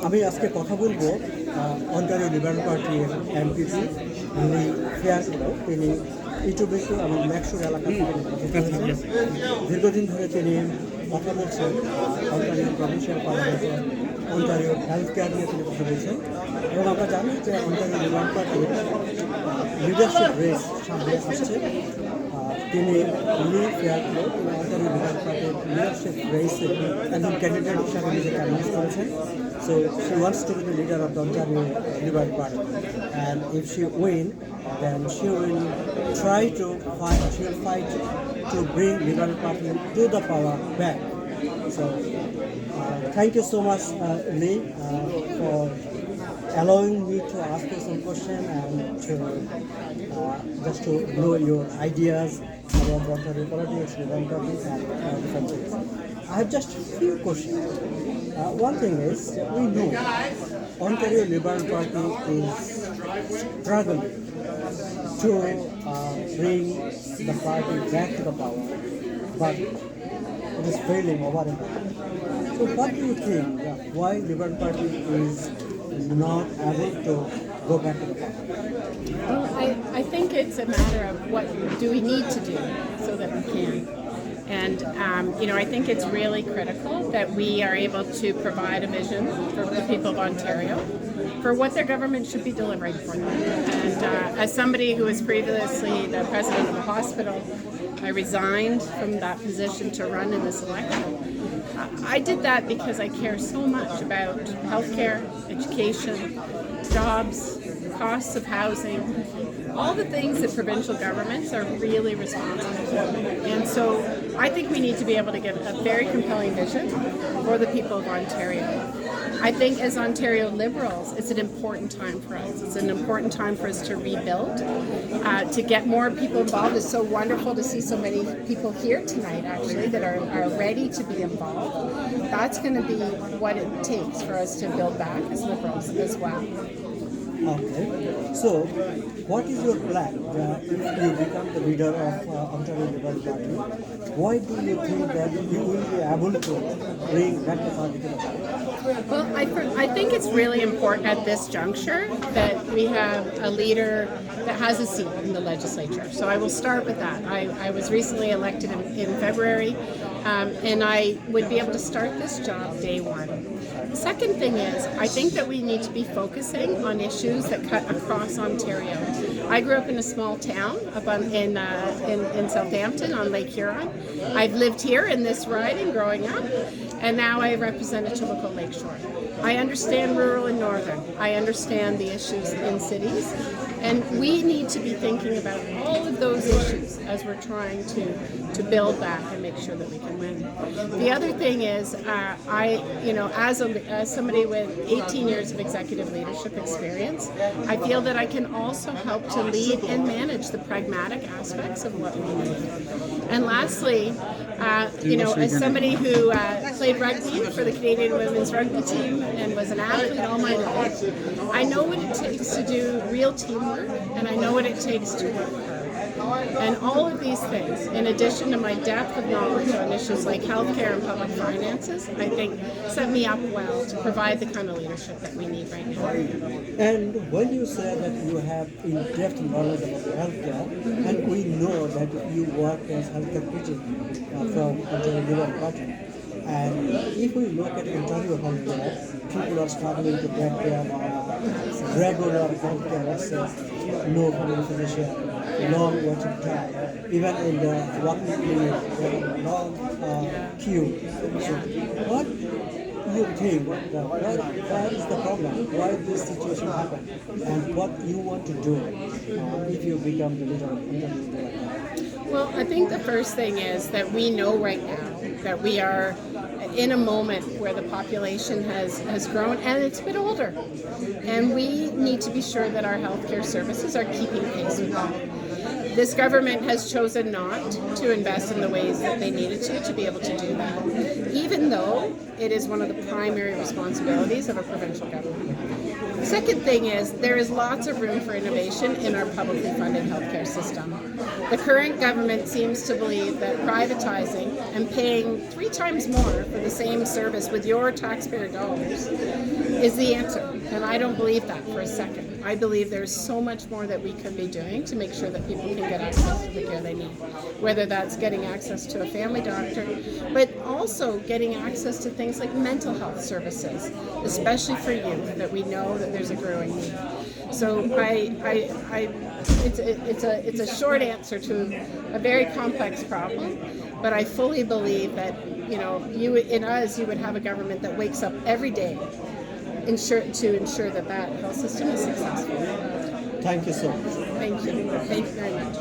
আমি আজকে কথা বলবো অন্টারিও লিবারেল পার্টির এমপিপি যিনি ফেয়ারগুলো তিনি ইটুবেশু এবং ম্যাকশোর এলাকা থেকে দীর্ঘদিন ধরে তিনি কথা বলছেন অন্টারিও প্রভিন্সিয়াল পার্লামেন্টে অন্টারিও হেলথ কেয়ার নিয়ে তিনি কথা বলছেন এবং আমরা জানি যে অন্টারিও লিবারেল পার্টির লিডারশিপ রেস সামনে আসছে তিনি ফেয়ারগুলো তিনি অন্টারিও লিবারেল পার্টির লিডারশিপ রেসে একজন ক্যান্ডিডেট হিসাবে নিজেকে অ্যানাউন্স করেছেন. So she wants to be the leader of the Ontario Liberal Party, and if she win, then she will try to fight. She will fight to bring Liberal Party to the power back. So, thank you so much, Lee, for allowing me to ask you some question and to just to know your ideas about Ontario politics, Liberal politics, and different things. I have just a few questions. One thing is, we know Ontario Liberal Party is struggling to bring the party back to the power, but it is failing over and over. So what do you think, why Liberal Party is not able to go back to the power? Well, I think it's a matter of what do we need to do so that we can. And, I think it's really critical that we are able to provide a vision for the people of Ontario for what their government should be delivering for them. And as somebody who was previously the president of a hospital, I resigned from that position to run in this election. I did that because I care so much about healthcare, education, jobs, costs of housing, all the things that provincial governments are really responsible for. And so I think we need to be able to give a very compelling vision for the people of Ontario. I think as Ontario Liberals, it's an important time for us. It's an important time for us to rebuild, to get more people involved. It's so wonderful to see so many people here tonight, actually, that are ready to be involved. That's going to be what it takes for us to build back as Liberals as well. Okay, so what is your plan if you become the leader of Ontario Liberal Party? Why do you think that you will be able to bring back the party to the power? Well, I think it's really important at this juncture that we have a leader that has a seat in the legislature. So I will start with that. I was recently elected in February, and I would be able to start this job day one. The second thing is, I think that we need to be focusing on issues that cut across Ontario. I grew up in a small town up in Southampton on Lake Huron. I've lived here in this riding growing up, and now I represent Etobicoke Lakeshore. I understand rural and northern. I understand the issues in cities, and we need to be thinking about all of those issues as we're trying to build back and make sure that we can win. The other thing is, as somebody with 18 years of executive leadership experience, I feel that I can also help to lead and manage the pragmatic aspects of what we need. And lastly, as somebody who played rugby for the Canadian women's rugby team and was an athlete all my life, I know what it takes to do real teamwork, and I know what it takes to work hard. And all of these things, in addition to my depth of knowledge on issues like healthcare and public finances, I think set me up well to provide the kind of leadership that we need right now. And when you say that you have in-depth knowledge about healthcare, and we know that you work as healthcare critic from Ontario Liberal Party, and if we look at Ontario healthcare, people are struggling to get their regular healthcare access, no family physician, long waiting time, even in the walking clinic, there are long queue. So what you think, why is the problem? Why this situation happened? And what you want to do if you become the leader of Ontario? Well, I think the first thing is that we know right now that we are in a moment where the population has grown and it's a bit older. And we need to be sure that our healthcare services are keeping pace with that. This government has chosen not to invest in the ways that they needed to be able to do that, even though it is one of the primary responsibilities of a provincial government. The second thing is there is lots of room for innovation in our publicly funded healthcare system. The current government seems to believe that privatizing and paying 3 times more for the same service with your taxpayer dollars is the answer. And I don't believe that for a second. I believe there's so much more that we could be doing to make sure that people can get access to the care they need. Whether that's getting access to a family doctor, but also getting access to things like mental health services, especially for youth, that we know that there's a growing need. So it's a short answer to a very complex problem, but I fully believe that you would have a government that wakes up every day to ensure that that health system is successful. Thank you so much. Thank you. Thank you very much.